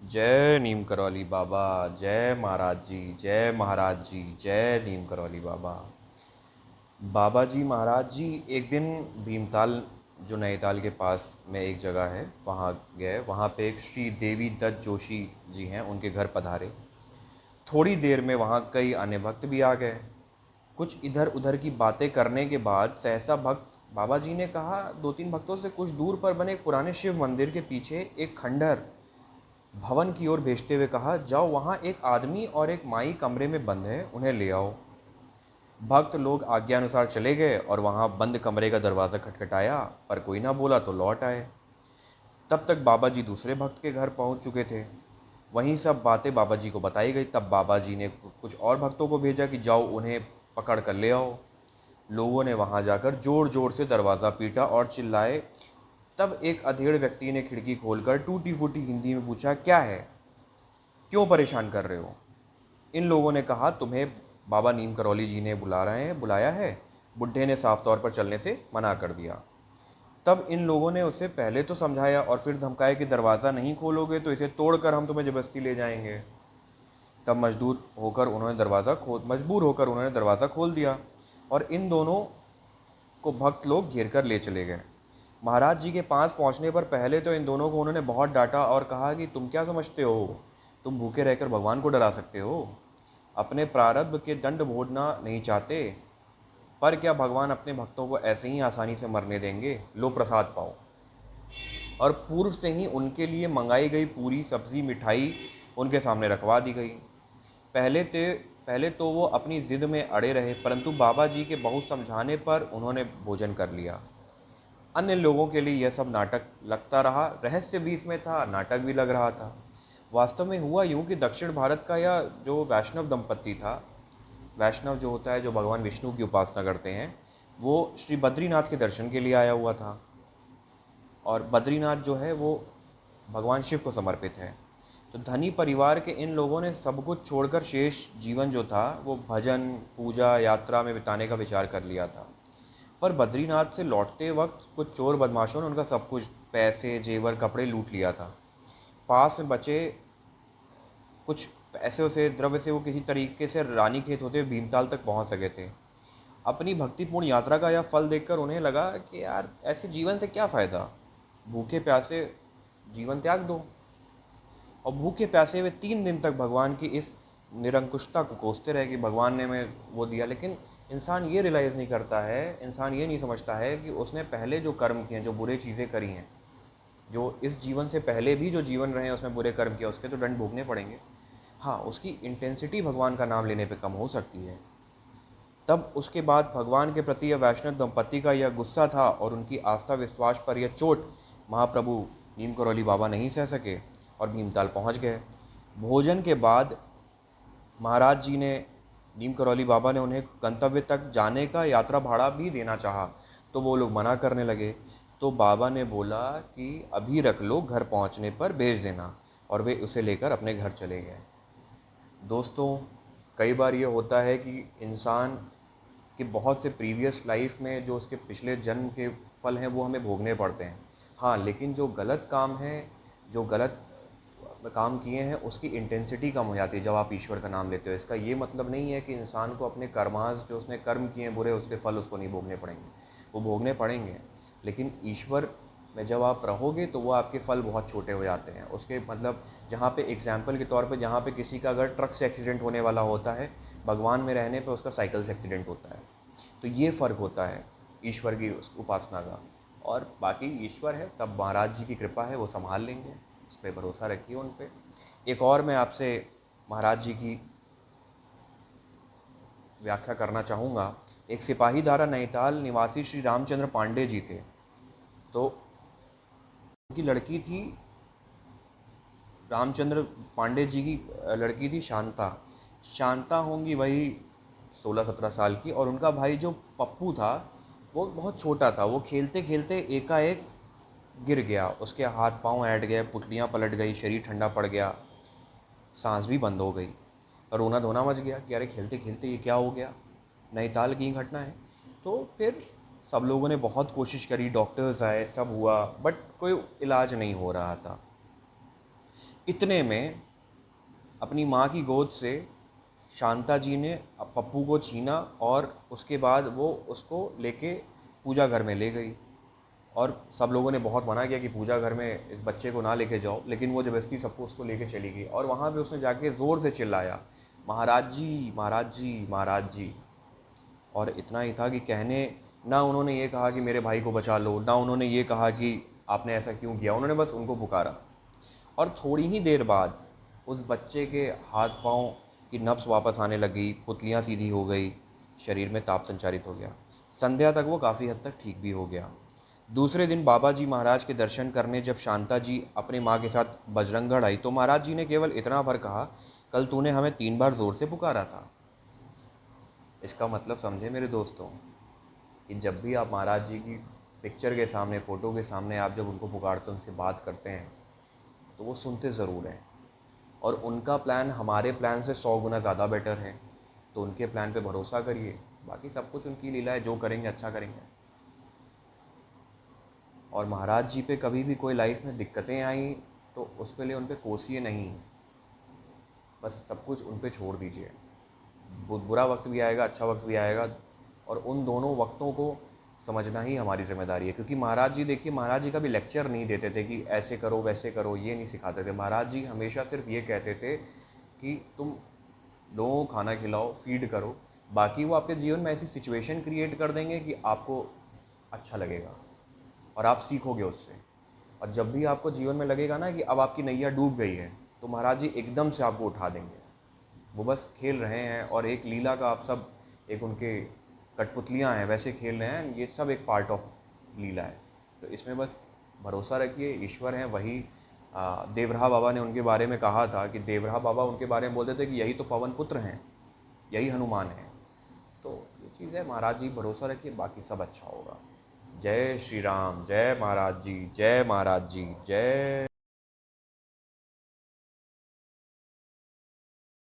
जय नीम करौली बाबा। जय महाराज जी। जय महाराज जी। जय नीम करौली बाबा। बाबा जी महाराज जी एक दिन भीमताल, जो नैनीताल के पास में एक जगह है, वहाँ गए। वहाँ पे एक श्री देवी दत्त जोशी जी हैं, उनके घर पधारे। थोड़ी देर में वहाँ कई अन्य भक्त भी आ गए। कुछ इधर उधर की बातें करने के बाद सहसा भक्त बाबा जी ने कहा, दो तीन भक्तों से कुछ दूर पर बने एक पुराने शिव मंदिर के पीछे एक खंडहर भवन की ओर भेजते हुए कहा, जाओ, वहाँ एक आदमी और एक माई कमरे में बंद है, उन्हें ले आओ। भक्त लोग आज्ञानुसार चले गए और वहाँ बंद कमरे का दरवाज़ा खटखटाया, पर कोई ना बोला तो लौट आए। तब तक बाबा जी दूसरे भक्त के घर पहुँच चुके थे। वहीं सब बातें बाबा जी को बताई गई। तब बाबा जी ने कुछ और भक्तों को भेजा कि जाओ, उन्हें पकड़ कर ले आओ। लोगों ने वहाँ जाकर जोर जोर से दरवाज़ा पीटा और चिल्लाए। तब एक अधेड़ व्यक्ति ने खिड़की खोलकर टूटी फूटी हिंदी में पूछा, क्या है, क्यों परेशान कर रहे हो? इन लोगों ने कहा, तुम्हें बाबा नीम करौली जी ने बुलाया है। बुढ़े ने साफ तौर पर चलने से मना कर दिया। तब इन लोगों ने उसे पहले तो समझाया और फिर धमकाया कि दरवाज़ा नहीं खोलोगे तो इसे तोड़कर हम तुम्हें ज़बरदस्ती ले जाएंगे। तब मजबूर होकर उन्होंने दरवाज़ा खोल दिया और इन दोनों को भक्त लोग घेर कर ले चले गए। महाराज जी के पास पहुंचने पर पहले तो इन दोनों को उन्होंने बहुत डांटा और कहा कि तुम क्या समझते हो, तुम भूखे रहकर भगवान को डरा सकते हो? अपने प्रारब्ध के दंड भोगना नहीं चाहते? पर क्या भगवान अपने भक्तों को ऐसे ही आसानी से मरने देंगे? लो, प्रसाद पाओ। और पूर्व से ही उनके लिए मंगाई गई पूरी सब्जी मिठाई उनके सामने रखवा दी गई। पहले तो वो अपनी ज़िद में अड़े रहे, परंतु बाबा जी के बहुत समझाने पर उन्होंने भोजन कर लिया। अन्य लोगों के लिए यह सब नाटक लगता रहा। रहस्य भी इसमें था, नाटक भी लग रहा था। वास्तव में हुआ यूं कि दक्षिण भारत का यह जो वैष्णव दंपत्ति था, वैष्णव जो होता है जो भगवान विष्णु की उपासना करते हैं, वो श्री बद्रीनाथ के दर्शन के लिए आया हुआ था। और बद्रीनाथ जो है वो भगवान शिव को समर्पित है। तो धनी परिवार के इन लोगों ने सब कुछ छोड़कर शेष जीवन जो था वो भजन, पूजा, यात्रा में बिताने का विचार कर लिया था। पर बद्रीनाथ से लौटते वक्त कुछ चोर बदमाशों ने उनका सब कुछ, पैसे, जेवर, कपड़े लूट लिया था। पास में बचे कुछ पैसे से, द्रव्य से वो किसी तरीके से रानीखेत होते हुए भीमताल तक पहुंच सके थे। अपनी भक्तिपूर्ण यात्रा का यह फल देखकर उन्हें लगा कि यार, ऐसे जीवन से क्या फ़ायदा, भूखे प्यासे जीवन त्याग दो। और भूखे प्यासे वे 3 दिन तक भगवान की इस निरंकुशता को कोसते रहे कि भगवान ने हमें वो दिया। लेकिन इंसान ये रियलाइज़ नहीं करता है, इंसान ये नहीं समझता है कि उसने पहले जो कर्म किए हैं, जो बुरे चीज़ें करी हैं, जो इस जीवन से पहले भी जो जीवन रहे हैं उसमें बुरे कर्म किया, उसके तो दंड भोगने पड़ेंगे। हाँ, उसकी इंटेंसिटी भगवान का नाम लेने पे कम हो सकती है। तब उसके बाद भगवान के प्रति यह वैष्णव दंपत्ति का यह गुस्सा था और उनकी आस्था विश्वास पर यह चोट महाप्रभु नीम करौली बाबा नहीं सह सके और भीमताल पहुंच गए। भोजन के बाद महाराज जी ने, नीम करौली बाबा ने उन्हें गंतव्य तक जाने का यात्रा भाड़ा भी देना चाहा, तो वो लोग मना करने लगे। तो बाबा ने बोला कि अभी रख लो, घर पहुंचने पर भेज देना। और वे उसे लेकर अपने घर चले गए। दोस्तों, कई बार ये होता है कि इंसान कि बहुत से प्रीवियस लाइफ में जो उसके पिछले जन्म के फल हैं वो हमें भोगने पड़ते हैं। हाँ, लेकिन जो गलत काम है, जो गलत काम किए हैं, उसकी इंटेंसिटी कम हो जाती है जब आप ईश्वर का नाम लेते हो। इसका ये मतलब नहीं है कि इंसान को अपने कर्मास, जो उसने कर्म किए हैं बुरे, उसके फल उसको नहीं भोगने पड़ेंगे, वो भोगने पड़ेंगे। लेकिन ईश्वर में जब आप रहोगे तो वो आपके फल बहुत छोटे हो जाते हैं। उसके मतलब, जहाँ पे एग्जाम्पल के तौर पे, जहाँ पे किसी का अगर ट्रक से एक्सीडेंट होने वाला होता है, भगवान में रहने पे उसका साइकिल से एक्सीडेंट होता है। तो ये फ़र्क होता है ईश्वर की उपासना का। और बाकी ईश्वर है, सब महाराज जी की कृपा है, वो संभाल लेंगे, उस पर भरोसा रखिए उन पे। एक और मैं आपसे महाराज जी की व्याख्या करना चाहूँगा। एक सिपाही धारा नैनीताल निवासी श्री रामचंद्र पांडे जी थे। तो उनकी लड़की थी, रामचंद्र पांडे जी की लड़की थी शांता। शांता होंगी वही 16-17 साल की। और उनका भाई जो पप्पू था वो बहुत छोटा था। वो खेलते खेलते एकाएक गिर गया, उसके हाथ पांव ऐंठ गए, पुतलियाँ पलट गई, शरीर ठंडा पड़ गया, सांस भी बंद हो गई। रोना धोना मच गया कि अरे, खेलते खेलते ये क्या हो गया। नैनीताल की घटना है। तो फिर सब लोगों ने बहुत कोशिश करी, डॉक्टर्स आए, सब हुआ, बट कोई इलाज नहीं हो रहा था। इतने में अपनी माँ की गोद से शांता जी ने पप्पू को छीना और उसके बाद वो उसको लेके पूजा घर में ले गई। और सब लोगों ने बहुत मना किया कि पूजा घर में इस बच्चे को ना लेके जाओ, लेकिन वो ज़बरदस्ती सबको उसको लेके चली गई। और वहाँ पे उसने जाके ज़ोर से चिल्लाया, महाराज जी, महाराज जी, महाराज जी। और इतना ही था कि कहने ना उन्होंने ये कहा कि मेरे भाई को बचा लो, ना उन्होंने ये कहा कि आपने ऐसा क्यों किया, उन्होंने बस उनको पुकारा। और थोड़ी ही देर बाद उस बच्चे के हाथ पाँव की नब्ज़ वापस आने लगी, पुतलियाँ सीधी हो गई, शरीर में ताप संचारित हो गया। संध्या तक वो काफ़ी हद तक ठीक भी हो गया। दूसरे दिन बाबा जी महाराज के दर्शन करने जब शांता जी अपने माँ के साथ बजरंगगढ़ आई तो महाराज जी ने केवल इतना भर कहा, कल तूने हमें 3 बार ज़ोर से पुकारा था। इसका मतलब समझे मेरे दोस्तों कि जब भी आप महाराज जी की पिक्चर के सामने, फ़ोटो के सामने आप जब उनको पुकारते हैं, उनसे बात करते हैं, तो वो सुनते ज़रूर हैं। और उनका प्लान हमारे प्लान से 100 गुना ज़्यादा बेटर है। तो उनके प्लान पे भरोसा करिए, बाकी सब कुछ उनकी लीला है, जो करेंगे अच्छा करेंगे। और महाराज जी पे कभी भी कोई लाइफ में दिक्कतें आई तो उसके लिए उन पे कोसिए नहीं, बस सब कुछ उन पे छोड़ दीजिए। बुरा वक्त भी आएगा, अच्छा वक्त भी आएगा, और उन दोनों वक्तों को समझना ही हमारी जिम्मेदारी है। क्योंकि महाराज जी, देखिए, महाराज जी कभी लेक्चर नहीं देते थे कि ऐसे करो वैसे करो, ये नहीं सिखाते थे। महाराज जी हमेशा सिर्फ ये कहते थे कि तुम लोगों को खाना खिलाओ, फीड करो। बाकी वो आपके जीवन में ऐसी सिचुएशन क्रिएट कर देंगे कि आपको अच्छा लगेगा और आप सीखोगे उससे। और जब भी आपको जीवन में लगेगा ना कि अब आपकी नैया डूब गई है, तो महाराज जी एकदम से आपको उठा देंगे। वो बस खेल रहे हैं, और एक लीला का आप सब एक उनके कठपुतलियाँ हैं वैसे खेल रहे हैं। ये सब एक पार्ट ऑफ लीला है। तो इसमें बस भरोसा रखिए, ईश्वर हैं वही। देवराहा बाबा ने उनके बारे में कहा था कि देवराहा बाबा उनके बारे में बोलते थे कि यही तो पवन पुत्र हैं, यही हनुमान हैं। तो ये चीज़ है, महाराज जी भरोसा रखिए, बाकी सब अच्छा होगा। जय श्री राम, जय महाराज जी, जय महाराज जी, जय।